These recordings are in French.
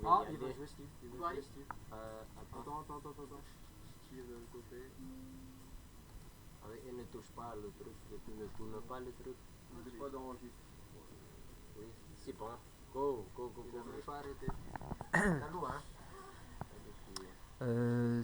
Ah, y il va aller. jouer Steve. Il va Ouais. jouer Steve. Attends. Steve de l'autre côté. Ah oui, et ne touche pas le truc, ne tourne pas le truc. On n'est pas d'enregistre. Oui, c'est bon. Go. Il n'a même pas arrêté. T'as loin, hein? Euh...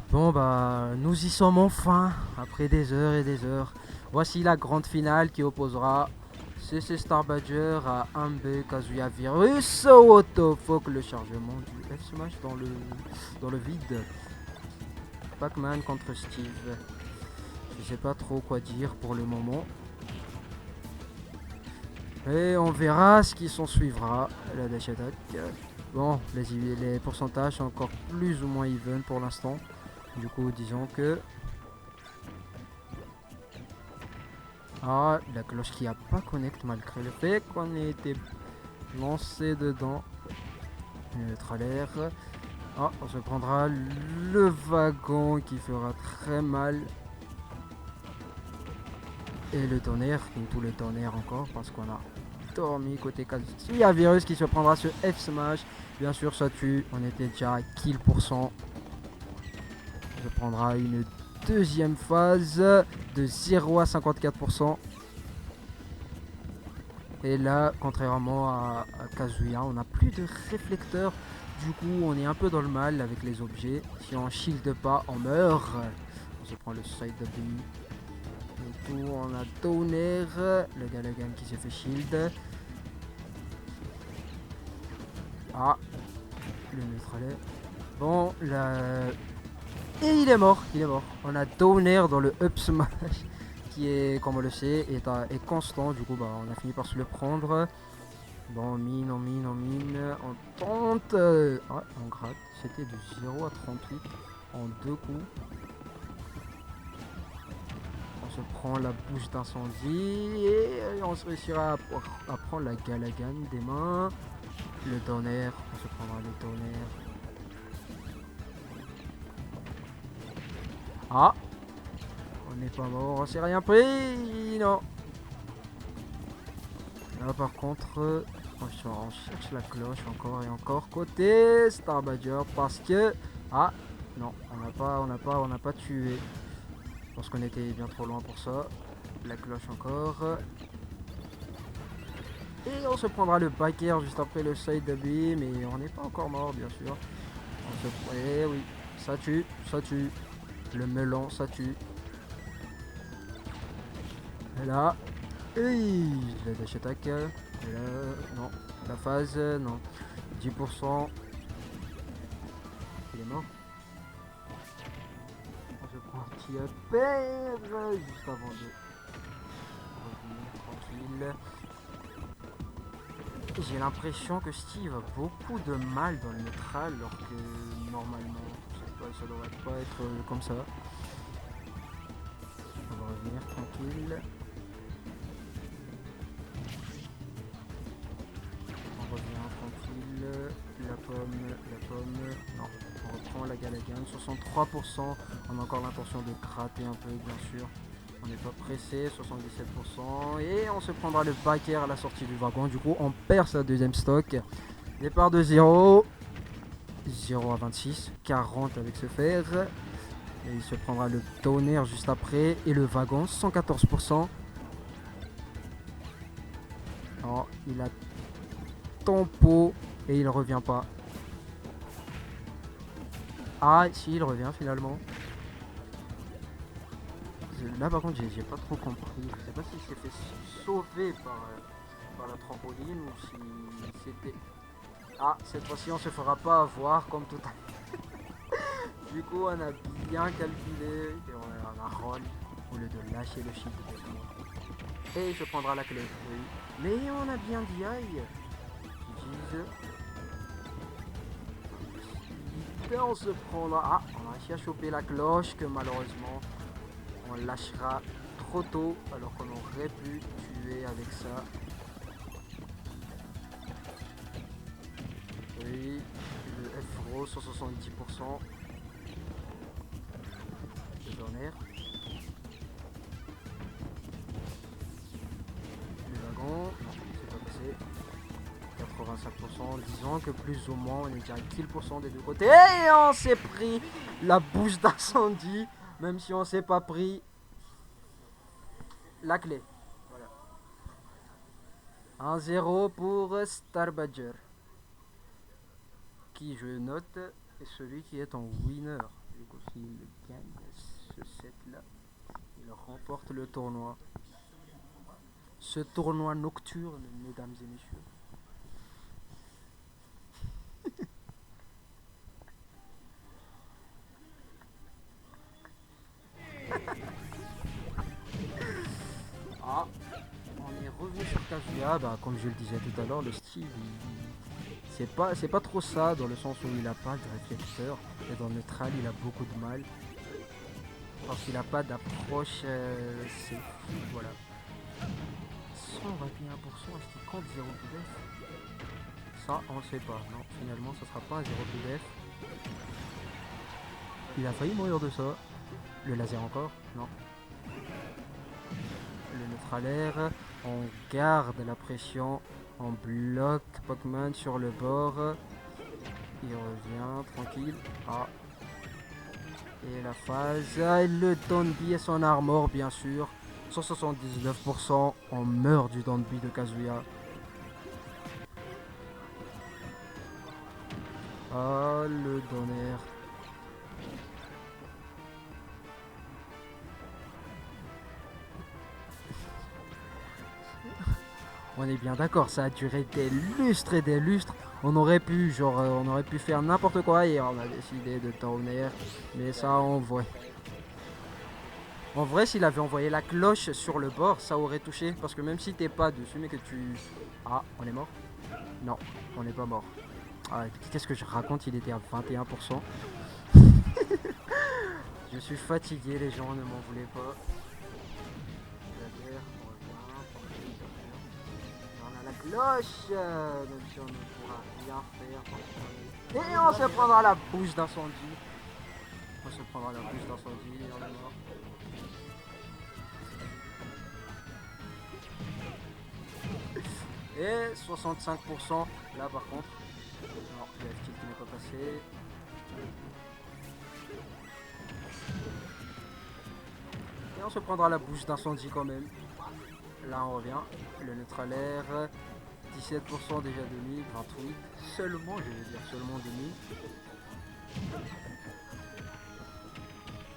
Bon, bah, nous y sommes enfin, après des heures et des heures. Voici la grande finale qui opposera CC Star Badger à Ambe Kazuya Virus. What the fuck, le chargement du F-Smash dans le vide. Pac-Man contre Steve. Je sais pas trop quoi dire pour le moment. Et on verra ce qui s'en suivra. La dash attack. Bon, les pourcentages sont encore plus ou moins even pour l'instant. Du coup, disons que... Ah, la cloche qui a pas connect malgré le fait qu'on ait été lancé dedans. Neutre à l'air. Ah, on se prendra le wagon qui fera très mal. Et le tonnerre, et tous les tonnerres encore, parce qu'on a dormi côté Kazuya. Il y a Virus qui se prendra ce F-Smash. Bien sûr, ça tue. On était déjà à kill %. On se prendra une deuxième phase de 0 à 54%. Et là, contrairement à Kazuya, on n'a plus de réflecteur. Du coup, on est un peu dans le mal avec les objets. Si on shield pas, on meurt. On se prend le side W. Et tout, on a Downer, le Galagan qui s'est fait shield. Ah, le neutralet. Bon, et il est mort. On a Downer dans le up smash qui est, comme on le sait, est constant. Du coup, bah, on a fini par se le prendre. Bon, on mine, on tente. Ouais, on gratte. C'était de 0 à 38 en 2 coups. On se prend la bouche d'incendie et on se réussira à prendre la Galagan des mains. Le tonnerre, on se prendra le tonnerre. Ah, on n'est pas mort, on s'est rien pris, non. Là par contre, on cherche la cloche encore et encore côté Star Badger parce que non, on n'a pas tué parce qu'on était bien trop loin pour ça. La cloche encore. Et on se prendra le biker juste après le side de B, mais on n'est pas encore mort bien sûr. Eh oui, ça tue. Le melon, ça tue. Et là, la dash attack. Et là, non. La phase, non. 10%. Il est mort. On se prend un petit upper juste avant de revenir tranquille. J'ai l'impression que Steve a beaucoup de mal dans le neutral, alors que normalement, ça devrait pas être comme ça. On va revenir tranquille. On revient tranquille. La pomme. Non, on reprend la Galagan. 63%. On a encore l'intention de gratter un peu, bien sûr. On n'est pas pressé, 77%. Et on se prendra le biker à la sortie du wagon. Du coup, on perd sa deuxième stock. Départ de 0. 0 à 26. 40 avec ce fer. Et il se prendra le tonnerre juste après. Et le wagon, 114%. Oh, il a tempo. Et il revient pas. Ah, si, il revient finalement. Là par contre j'ai pas trop compris. Je sais pas s'il s'est fait sauver par la trampoline ou si c'était... Ah, cette fois-ci on se fera pas avoir comme tout à l'heure. Du coup on a bien calculé et on a roll au lieu de lâcher le shield. Et il se prendra la clé, oui. Mais on a bien dit aïe. Et on se prendra... Ah, on a réussi à choper la cloche que malheureusement... on lâchera trop tôt alors qu'on aurait pu tuer avec ça. Oui, 1-0, 170%. Le Donner. Le wagon. Non, c'est pas passé. 85%. Disons que plus ou moins on est déjà à 10% des deux côtés. Et on s'est pris la bouche d'incendie. Même si on s'est pas pris la clé. Voilà. 1-0 pour Starbadger. Qui, je note, est celui qui est en winner. Du coup, s'il gagne ce set là, il remporte le tournoi. Ce tournoi nocturne, mesdames et messieurs. Ah, on est revenu sur Kazuya. Bah, comme je le disais tout à l'heure, le style, c'est pas trop ça, dans le sens où il a pas de réflecteur. Et dans le neutral, il a beaucoup de mal. Parce qu'il a pas d'approche safe. Voilà. 121%, est-ce qu'il compte 0 PDF? Ça, on le sait pas. Non, finalement, ça sera pas un 0 PDF. Il a failli mourir de ça. Le laser encore? Non. Le neutral air. On garde la pression. On bloque Pokémon sur le bord. Il revient tranquille. Ah. Et la phase. Le Donby et son armor, bien sûr. 179%. On meurt du Donby de Kazuya. Ah, le Donner. On est bien d'accord, ça a duré des lustres et des lustres. On aurait pu, on aurait pu faire n'importe quoi et on a décidé de Donner. Mais ça, on voit. En vrai, s'il avait envoyé la cloche sur le bord, ça aurait touché. Parce que même si t'es pas dessus, mais que tu... Ah, on est mort? Non, on n'est pas mort. Ah, qu'est-ce que je raconte? Il était à 21%. Je suis fatigué, les gens, ne m'en voulez pas. Cloche, même si on ne pourra rien faire. Et on se prendra la bouche d'incendie. On se prendra la bouche d'incendie et on est mort. Et 65% là par contre. Non, il y a le tilt qui n'est pas passé. Et on se prendra la bouche d'incendie quand même. Là on revient. Le neutral air. 17% déjà de nuit, 28 seulement, je veux dire seulement de nuit.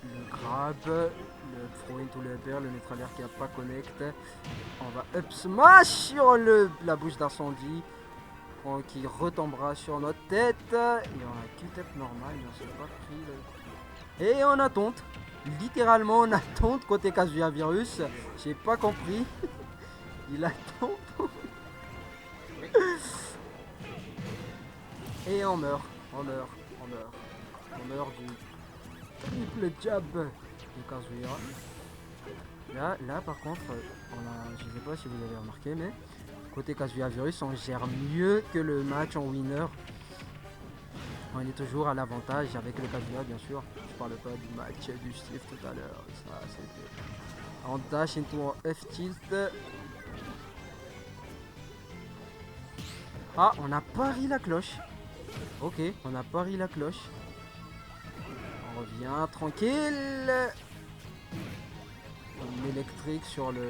Le grab, le throw into le upper, le neutral air qui a pas connect. On va up smash sur la bouche d'incendie qui retombera sur notre tête. Et on a Q-tap normal, mais on s'est pas pris le... Et on a tonte. Littéralement on a tonte côté Kazuya Virus. J'ai pas compris. Il a tonte. Et on meurt, on meurt du triple jab de Kazuya. Là par contre, je sais pas si vous avez remarqué, mais côté Kazuya Virus, on gère mieux que le match en winner. On est toujours à l'avantage avec le Kazuya, bien sûr. Je parle pas du match du Steve tout à l'heure. Ça, c'était... On dash into un F-tilt. Ah, on a pari la cloche. Ok, on a pari la cloche. On revient tranquille. On électrique sur le...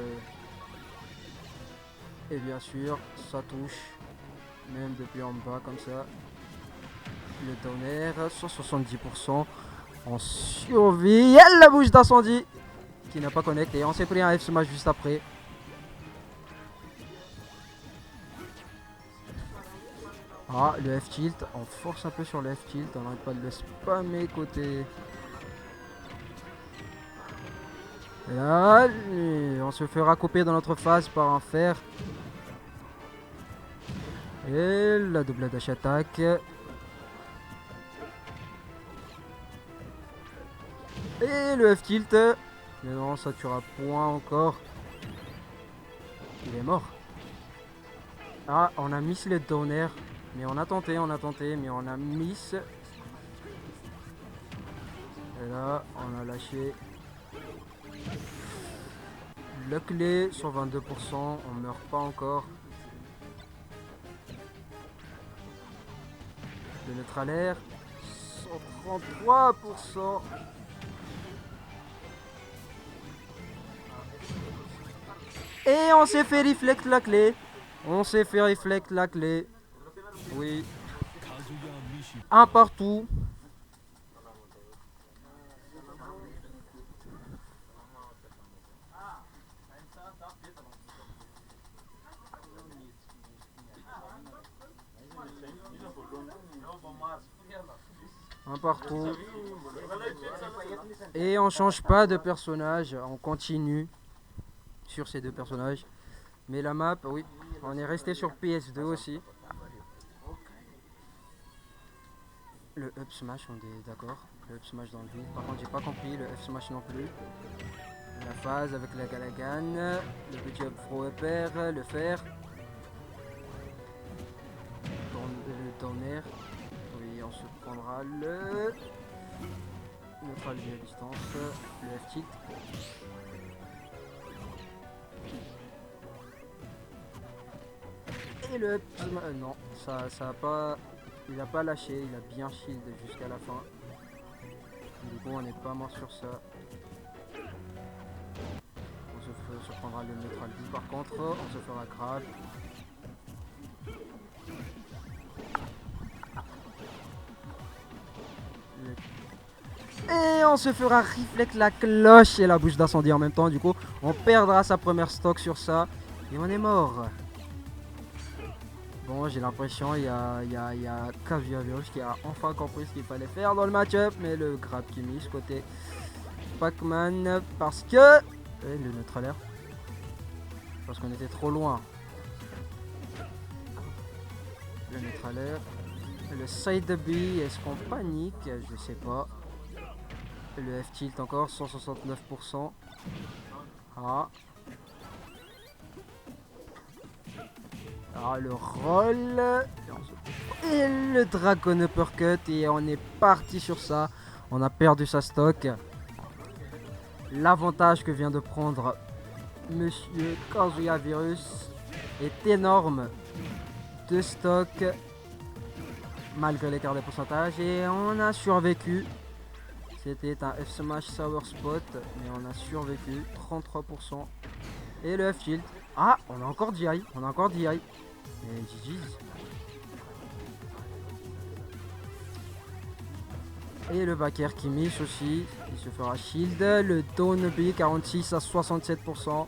Et bien sûr, ça touche. Même depuis en bas comme ça. Le Donner, 170%. On survit. Elle la bouche d'incendie qui n'a pas connecté. Et on s'est pris un F-smash juste après. Ah, le F-tilt, on force un peu sur le F-tilt, on n'arrête pas de le spammer côté... Et là, on se fera couper dans notre phase par un fer. Et la double dash attaque. Et le F-tilt. Mais non, ça tuera point encore. Il est mort. Ah, on a miss le Donner. Mais on a tenté, mais on a miss. Et là, on a lâché le clé sur 22%. On meurt pas encore. Le neutralaire, 133%. Et on s'est fait reflect la clé. On s'est fait reflect la clé. Oui. Un partout. Un partout. Et on change pas de personnage. On continue sur ces deux personnages. Mais la map, oui, on est resté sur PS2 aussi. Le up smash, on est d'accord. Le up smash dans le vide. Par contre, j'ai pas compris le F smash non plus. La phase avec la Galagan. Le petit up throw upper, le fer. Le tonnerre. Oui, on se prendra le neutral à distance. Le F tilt. Et le non, ça a pas. Il a pas lâché, il a bien shield jusqu'à la fin. Du coup on n'est pas mort sur ça. On se prendra le neutral B par contre, on se fera grab. Et on se fera reflect la cloche et la bouche d'incendie en même temps. Du coup on perdra sa première stock sur ça. Et on est mort. Bon, j'ai l'impression il y a Caviavirus qui a enfin compris ce qu'il fallait faire dans le match-up. Mais le grab qui mise côté Pac-Man parce que... Et le neutralaire. Parce qu'on était trop loin. Le neutralaire. Le side B, est-ce qu'on panique? Je sais pas. Le F-tilt encore, 169%. Ah. Alors le roll et le dragon uppercut et on est parti sur ça. On a perdu sa stock. L'avantage que vient de prendre Monsieur Caviavirus est énorme de stock malgré l'écart de pourcentage et on a survécu. C'était un F smash sour spot mais on a survécu 33% et le F shield. Ah, on a encore DI, Et GG's. Et le backer qui miss aussi, il se fera shield. Le down B 46 à 67%.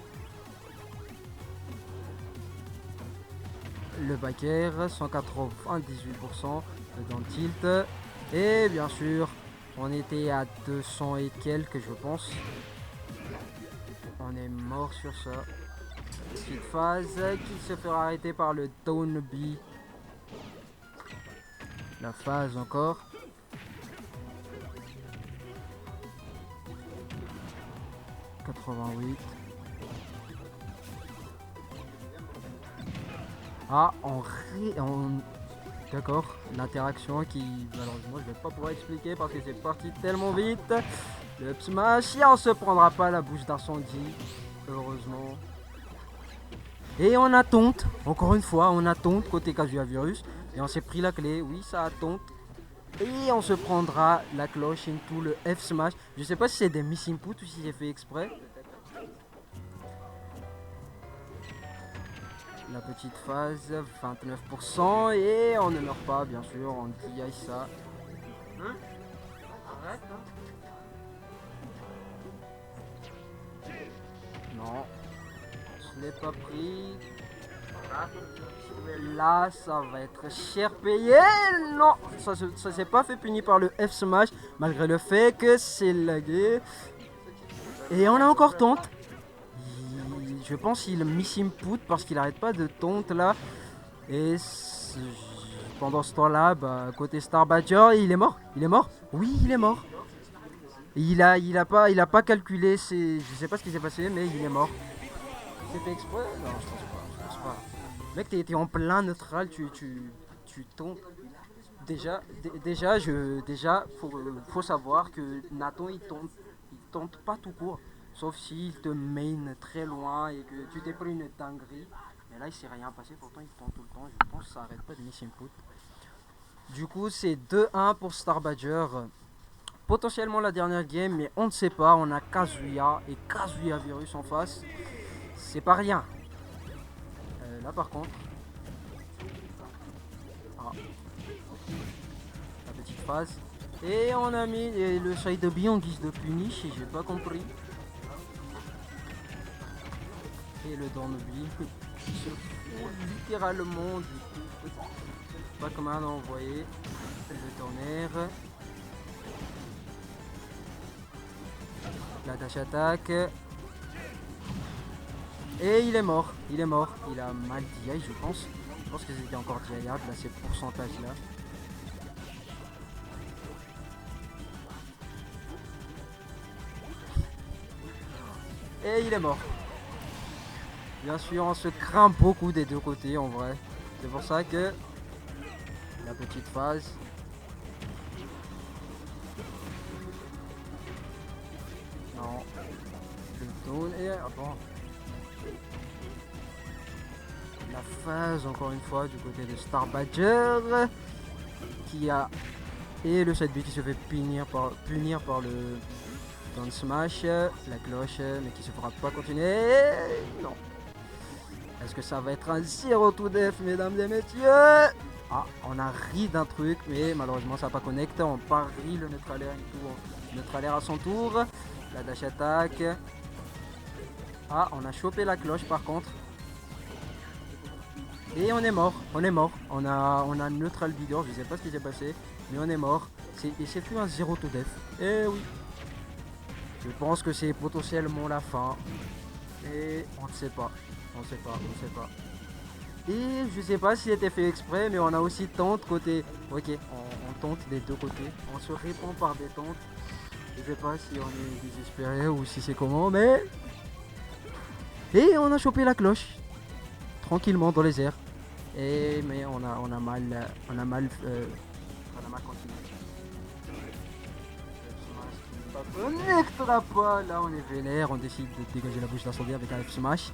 Le backer 198%. Le down tilt. Et bien sûr, on était à 200 et quelques je pense. On est mort sur ça. Petite phase qui se fera arrêter par le down B. La phase encore. « 88. Ah, d'accord, l'interaction qui, malheureusement, je vais pas pouvoir expliquer parce que c'est parti tellement vite. Le up smash, et on se prendra pas la bouche d'incendie, heureusement. Et on a tonte, encore une fois, on a tonte côté Caviavirus. Et on s'est pris la clé, oui, ça a tonte. Et on se prendra la cloche into le F smash. Je sais pas si c'est des miss input ou si c'est fait exprès. La petite phase, 29%. Et on ne meurt pas, bien sûr, on DI ça. Arrête, hein. Non, je l'ai pas pris. Là, ça va être cher payé. Non, ça s'est pas fait punir par le F smash, malgré le fait que c'est lagué. Et on a encore tonte. Je pense qu'il miss input parce qu'il arrête pas de tonte là. Et pendant ce temps-là, bah, côté Star Badger, il est mort. Oui, il est mort. Il a pas calculé. Je sais pas ce qui s'est passé, mais il est mort. C'est fait exprès? Non, je pense pas. Mec, t'es en plein neutral, tu tu tombes. Déjà, faut savoir que Nathan il tente pas tout court, sauf s'il te main très loin et que tu t'es pris une dinguerie. Mais là, il s'est rien passé, pourtant il tente tout le temps. Je pense que ça arrête pas de miss input. Du coup, c'est 2-1 pour Star Badger. Potentiellement la dernière game, mais on ne sait pas. On a Kazuya et Kazuya Virus en face. C'est pas rien. Là, par contre. Ah. La petite phase. Et on a mis le side B en guise de punish et j'ai pas compris. Et le down B qui se fout littéralement du coup. Pac-Man a envoyé le tonnerre. La dash attaque. Et il est mort. Il a mal DI, je pense. Je pense que c'était encore DIable, là, ces pourcentages-là. Et il est mort. Bien sûr, on se craint beaucoup des deux côtés, en vrai. C'est pour ça que la petite phase. Non. Le down et bon. La phase encore une fois du côté de Star Badger qui a et le 7B qui se fait punir par le down smash, la cloche mais qui se fera pas continuer. Non. Est-ce que ça va être un 0 to death, mesdames et messieurs? Ah, on a ri d'un truc, mais malheureusement ça n'a pas connecté. On parie le neutral air neutral air à son tour. La dash attaque. Ah, on a chopé la cloche par contre. Et on est mort. On a neutral leader, je sais pas ce qui s'est passé, mais on est mort. Et c'est plus un 0 to death. Eh oui. Je pense que c'est potentiellement la fin. Et on ne sait pas. On sait pas. Et je sais pas si c'était fait exprès, mais on a aussi tente côté. Ok, on tente des deux côtés. On se répond par des tentes. Je sais pas si on est désespéré ou si c'est comment, mais. Et on a chopé la cloche. Tranquillement dans les airs. Mais on a mal continué. Ça connectera pas. Là on est vénère, on décide de dégager la bouche d'incendie avec un F-Smash.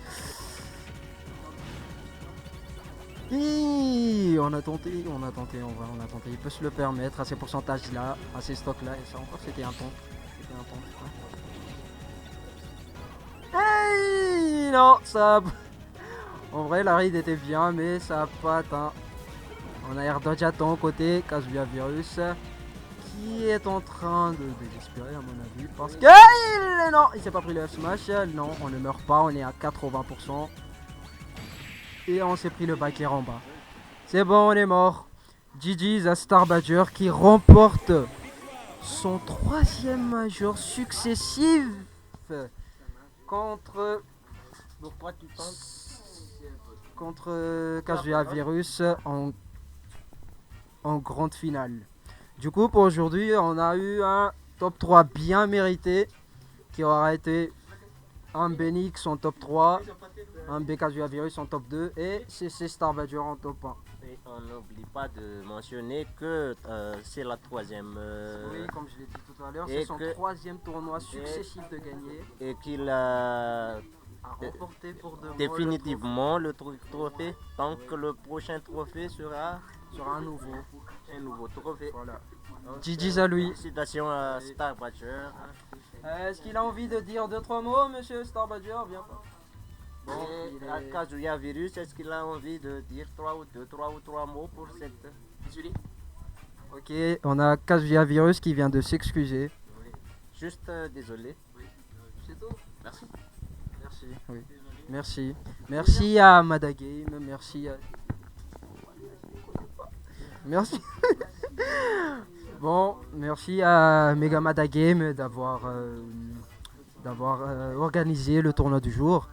Et on a tenté, en vrai, on a tenté. Il peut se le permettre à ces pourcentages là, à ces stocks là, et ça encore c'était un taunt. Hey, non, ça. En vrai, la raid était bien, mais ça a pas atteint. On a air dodge à temps côté Kazuya Virus qui est en train de désespérer à mon avis parce que non, il s'est pas pris le F-Smash. Non, on ne meurt pas, on est à 80%. Et on s'est pris le back air en bas. C'est bon, on est mort. GG's à Star Badger qui remporte son 3e major successif contre Kazuya Virus en grande finale. Du coup, pour aujourd'hui, on a eu un top 3 bien mérité qui aura été un Benix en top 3, un Kazuya Virus en top 2 et CC Star Badger en top 1. Et on n'oublie pas de mentionner que c'est la 3e. Oui, comme je l'ai dit tout à l'heure, c'est son 3e tournoi successif de gagner. Et qu'il a remporté pour de définitivement le trophée, tant que le prochain trophée sera un nouveau trophée. Voilà. GG's à lui. Félicitations à Star Badger. Est-ce qu'il a envie de dire 2-3 mots, monsieur Star Badger? Bien pas. Bon, et à Kazuya Virus, est-ce qu'il a envie de dire 3 ou 3 mots pour cette Julie? Ok, on a Kazuya Virus qui vient de s'excuser. Oui. Juste désolé. Oui. C'est tout. Merci. Oui. Merci à Madagame, merci. Bon, merci à Mega Madagame d'avoir organisé le tournoi du jour.